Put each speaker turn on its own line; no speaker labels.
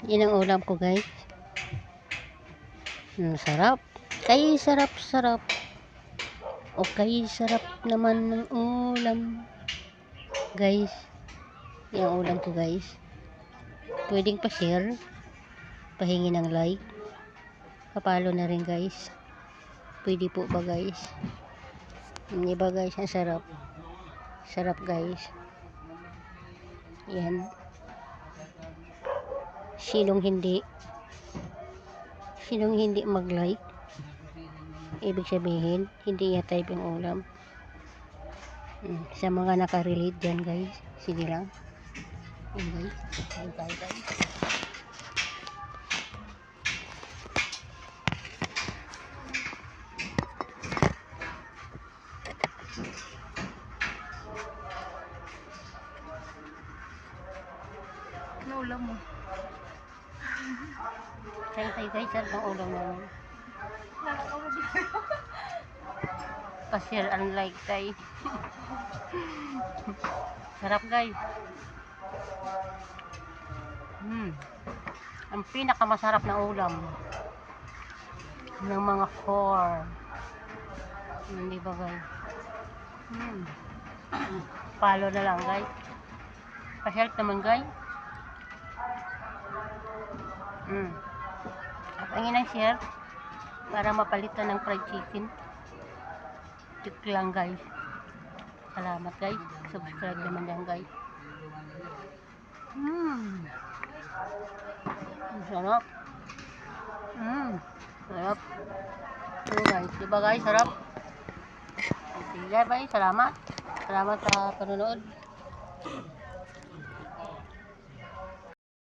Yan ang ulam ko, guys. Sarap. Kay sarap-sarap. Okay, sarap naman ng ulam. Guys, yan ang ulam ko, guys. Pwedeng pa-share. Pahingi ng like. Papalo na rin, guys. Pwede po ba, guys? Hindi ba, guys? Ang sarap. Sarap, guys. Yan. Sinong hindi mag-like, ibig sabihin hindi niya type yung ulam. Sa mga nakarelate dyan, guys, sige lang. Yan, guys.
Ano ulam mo?
Tay guys, sarap ang ulam namin. Pa-share and like, tay. Sarap, guys. Ang pinakamasarap na ulam ng mga 4. Hindi ba, guys? Follow na lang, guys. Pa-help naman, guys. Pangin ng share para mapalitan ng fried chicken. Tik lang, guys. Salamat, guys. Subscribe naman yan, guys. Sarap. Sarap. Guys, diba, guys? Sarap. Sige, guys. Salamat. Salamat sa panonood.